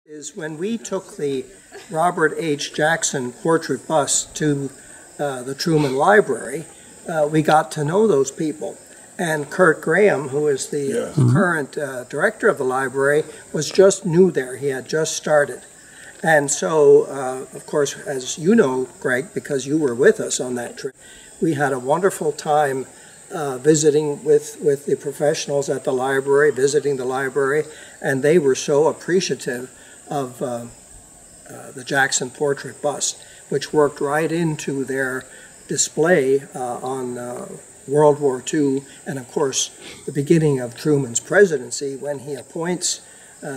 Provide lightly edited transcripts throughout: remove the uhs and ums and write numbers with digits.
Is when we took the Robert H. Jackson portrait bust to the Truman Library, we got to know those people. And Kurt Graham, who is the current director of the library, was just new there. He had just started. And so, of course, as you know, Greg, because you were with us on that trip, we had a wonderful time visiting with the professionals at the library, visiting the library, and they were so appreciative of the Jackson portrait bust, which worked right into their display on World War II, and of course the beginning of Truman's presidency when he appoints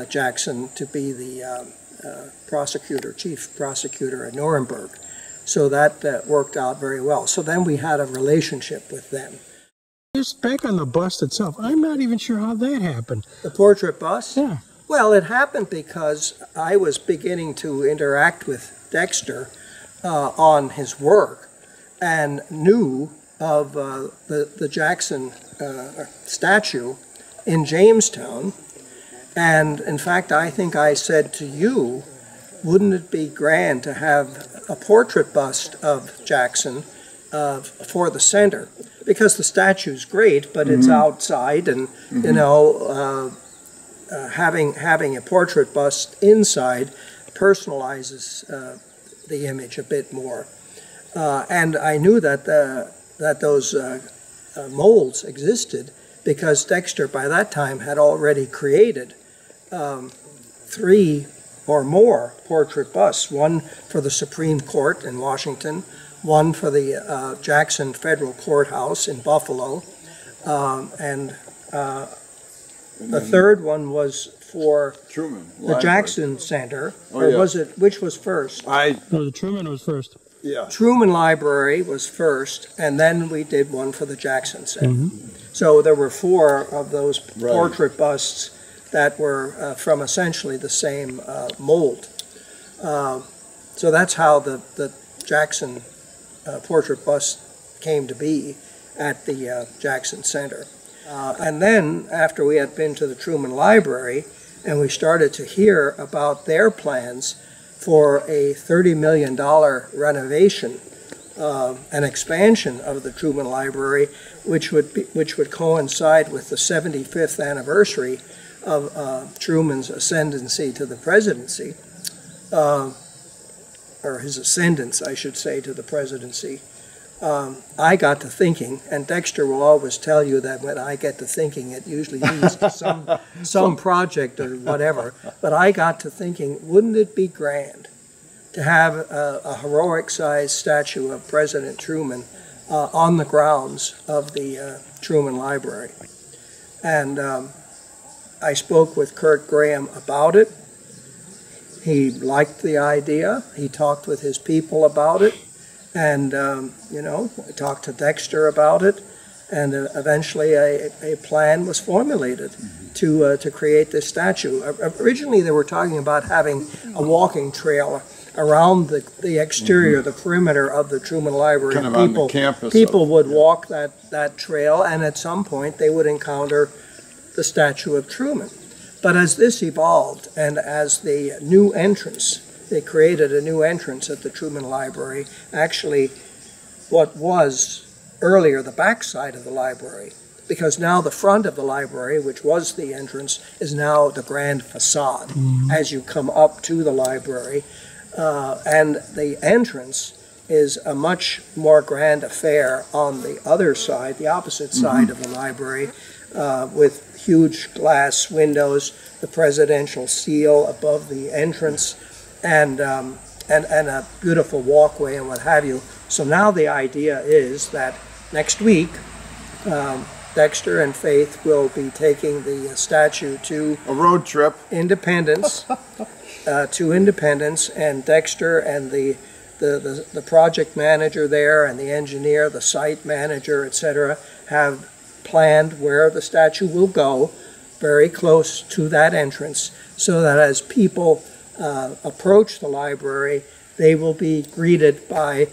Jackson to be the chief prosecutor at Nuremberg. So that worked out very well. So then we had a relationship with them. Just back on the bust itself, I'm not even sure how that happened. The portrait bust? Yeah. Well, it happened because I was beginning to interact with Dexter on his work and knew of the Jackson statue in Jamestown. And in fact, I think I said to you, wouldn't it be grand to have a portrait bust of Jackson for the center? Because the statue's great, but it's outside, and you know, having a portrait bust inside personalizes the image a bit more. And I knew that that those molds existed because Dexter by that time had already created 3 or more portrait busts, one for the Supreme Court in Washington, one for the Jackson Federal Courthouse in Buffalo, and the third one was for Truman the Library. Jackson Center, Oh, or yeah. was it, which was first? No, the Truman was first. Yeah. Truman Library was first, and then we did one for the Jackson Center. So there were 4 of those portrait busts that were from essentially the same mold. So that's how the Jackson portrait bust came to be at the Jackson Center. And then after we had been to the Truman Library and we started to hear about their plans for a $30 million renovation, an expansion of the Truman Library, which would coincide with the 75th anniversary of Truman's ascendancy to the presidency, or his ascendance, I should say, to the presidency. I got to thinking, and Dexter will always tell you that when I get to thinking, it usually leads to some project or whatever. But I got to thinking, wouldn't it be grand to have a heroic-sized statue of President Truman on the grounds of the Truman Library? And I spoke with Kurt Graham about it. He liked the idea. He talked with his people about it. And, you know, I talked to Dexter about it, and eventually a plan was formulated to create this statue. Originally, they were talking about having a walking trail around the exterior, the perimeter of the Truman Library. Kind of on the campus. People would walk that trail, and at some point they would encounter the statue of Truman. But as this evolved, and as the new entrance, they created a new entrance at the Truman Library, actually what was earlier the back side of the library, because now the front of the library, which was the entrance, is now the grand facade as you come up to the library. And the entrance is a much more grand affair on the other side, the opposite side of the library, with huge glass windows, the presidential seal above the entrance, and a beautiful walkway and what have you. So now the idea is that next week, Dexter and Faith will be taking the statue to a road trip. Independence, and Dexter and the project manager there and the engineer, the site manager, etc., have planned where the statue will go, very close to that entrance, so that as people approach the library, they will be greeted by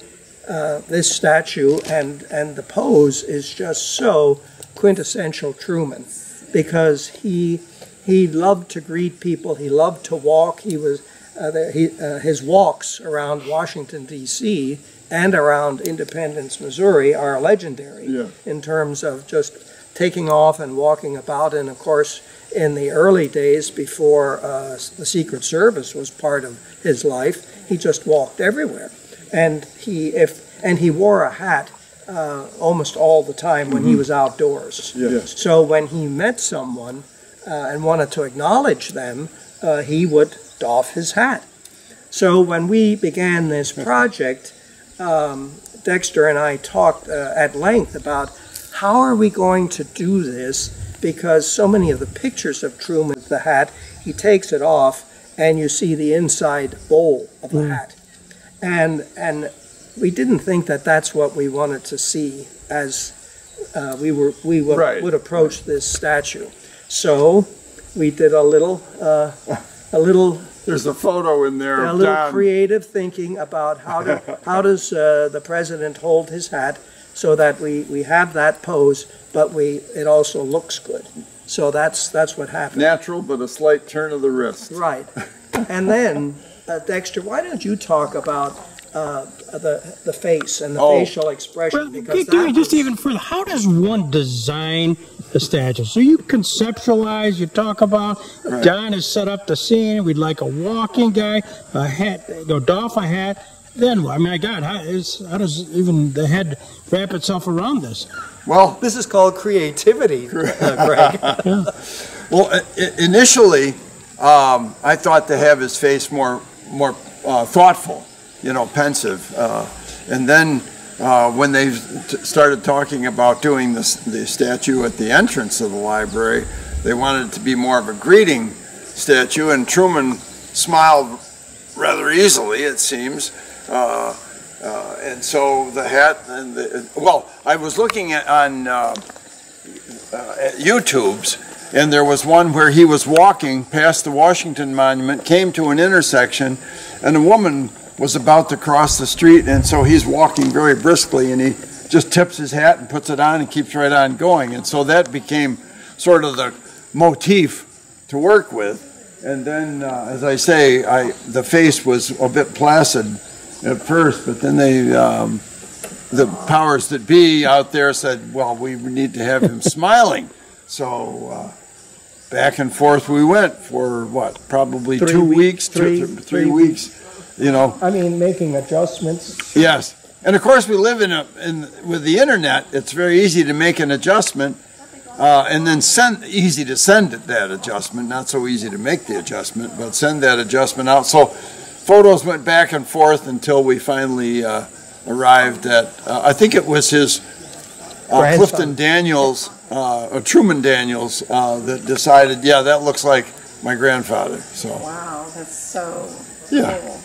this statue, and the pose is just so quintessential Truman, because he He loved to greet people. He loved to walk. He was his walks around Washington, D.C. and around Independence, Missouri are legendary in terms of just taking off and walking about. And of course, in the early days before the Secret Service was part of his life, he just walked everywhere. And he wore a hat almost all the time when he was outdoors. So when he met someone and wanted to acknowledge them, he would doff his hat. So when we began this project, Dexter and I talked at length about how are we going to do this, because so many of the pictures of Truman with the hat, he takes it off and you see the inside bowl of the hat. And we didn't think that that's what we wanted to see as we would approach this statue. So we did a little there's a photo in there. A little creative thinking about how does the president hold his hat so that we have that pose, but it also looks good. So that's what happened. Natural, but a slight turn of the wrist. Right. And then, Dexter, why don't you talk about the face and the facial expression? Well, give me just even further. How does one design the statue? So you conceptualize, you talk about, Don has set up the scene, we'd like a walking guy, a hat, doff a hat. Then, I mean, my God, how does even the head wrap itself around this? Well, this is called creativity, Greg. Well, initially, I thought to have his face more thoughtful, pensive. And then when they started talking about doing the statue at the entrance of the library, they wanted it to be more of a greeting statue, and Truman smiled rather easily, it seems. And so the hat and I was looking on YouTube's, and there was one where he was walking past the Washington Monument, came to an intersection, and a woman was about to cross the street, and so he's walking very briskly, and he just tips his hat and puts it on and keeps right on going. And so that became sort of the motif to work with. And then, as I say, the face was a bit placid at first, but then the powers that be out there said, well, we need to have him smiling. So back and forth we went for probably 2 weeks, three weeks, I mean, making adjustments. Yes, and of course we live with the internet. It's very easy to make an adjustment and then easy to send that adjustment. Not so easy to make the adjustment, but send that adjustment out. So photos went back and forth until we finally arrived at, I think it was his Clifton Daniels, Truman Daniels, that decided, yeah, that looks like my grandfather. So. Wow, that's so cool.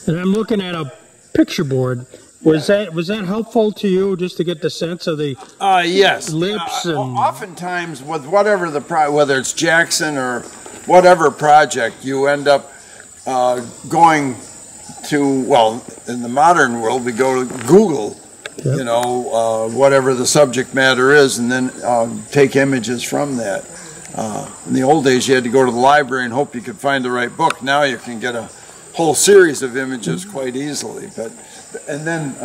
And I'm looking at a picture board. Was that helpful to you, just to get the sense of the yes lips? And oftentimes with whatever whether it's Jackson or whatever project, you end up going to, in the modern world, we go to Google, whatever the subject matter is, and then take images from that. In the old days, you had to go to the library and hope you could find the right book. Now you can get a whole series of images quite easily. And then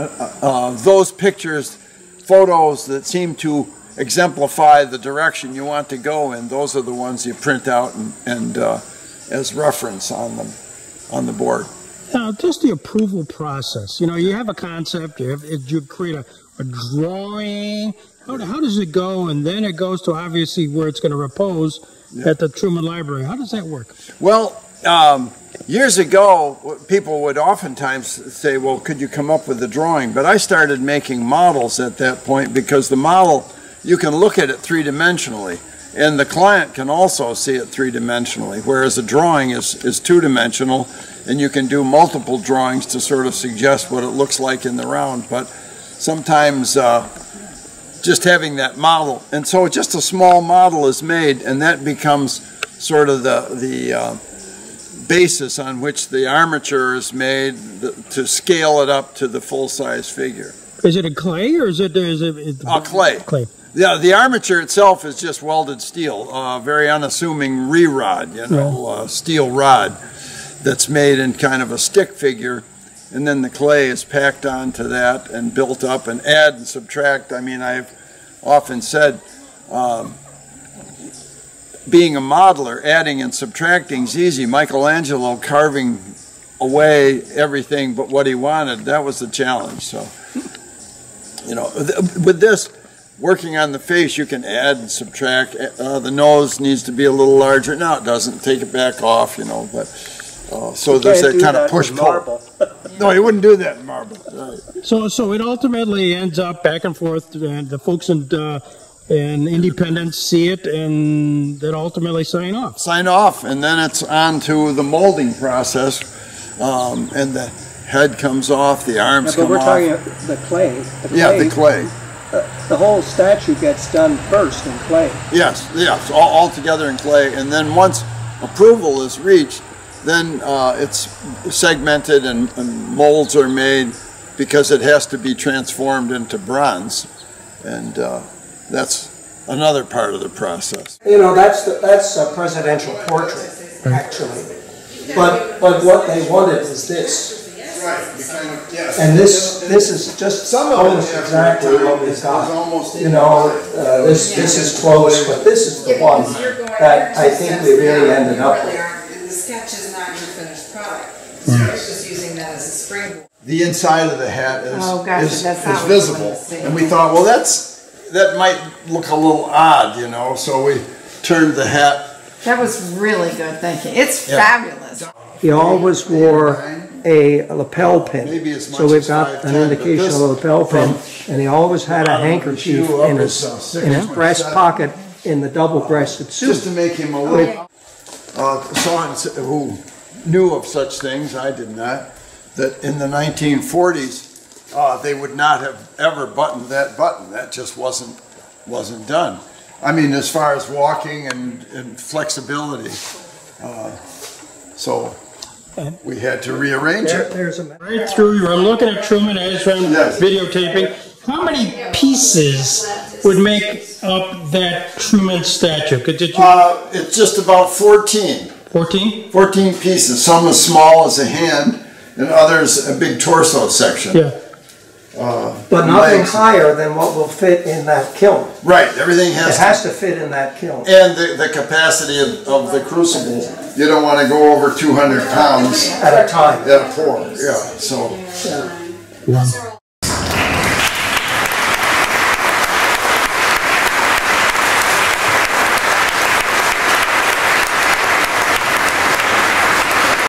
those pictures, photos that seem to exemplify the direction you want to go in, those are the ones you print out and as reference on the board. Now, just the approval process. You have a concept, you create a drawing. How does it go? And then it goes to obviously where it's going to repose at the Truman Library. How does that work? Well, years ago, people would oftentimes say, well, could you come up with a drawing? But I started making models at that point, because the model, you can look at it three-dimensionally, and the client can also see it three-dimensionally, whereas a drawing is two-dimensional, and you can do multiple drawings to sort of suggest what it looks like in the round. But sometimes just having that model, and so just a small model is made, and that becomes sort of the basis on which the armature is made to scale it up to the full-size figure. Is it a clay, or is it clay? Clay. Yeah, the armature itself is just welded steel, very unassuming re-rod, you know, steel rod that's made in kind of a stick figure, and then the clay is packed onto that and built up and add and subtract. I mean, I've often said, being a modeler, adding and subtracting is easy. Michelangelo carving away everything but what he wanted, that was the challenge. So, you know, with this, working on the face, you can add and subtract. The nose needs to be a little larger. No, it doesn't. Take it back off, you know, but so there's that kind of push-pull. No, you wouldn't do that in marble. Right. So it ultimately ends up back and forth, and the folks in Independence see it and then ultimately sign off. Sign off, and then it's on to the molding process, and the head comes off, the arms come off. But we're talking the clay. Yeah, the clay. The whole statue gets done first in clay. Yes, yes, all together in clay, and then once approval is reached, then it's segmented and molds are made because it has to be transformed into bronze, and that's another part of the process. You know, that's a presidential portrait, actually. But what they wanted is this. Right. And this is just almost exactly what we've got. You know, this is close, but this is the one that I think we really ended up with. The sketch is not your finished product. So you're just using that as a springboard. The inside of the hat is visible, and we thought, well, that might look a little odd, you know. So we turned the hat. That was really good thinking. It's fabulous. He always wore a lapel pin, so we've got an indication of a lapel pin, and he always had a handkerchief in his breast pocket in the double-breasted suit. Just to make him a little. Someone who knew of such things, I did not, that in the 1940s they would not have ever buttoned that button. That just wasn't done. I mean, as far as walking and flexibility. So we had to rearrange it. Right through, I'm looking at Truman as I'm videotaping. How many pieces would make up that Truman statue? It's just about 14. 14? 14 pieces, some as small as a hand, and others a big torso section. Yeah. But nothing higher than what will fit in that kiln. Right, everything has to fit in that kiln. And the capacity of the crucible, you don't want to go over 200 pounds at a time. At a pour, yeah. So. Wow.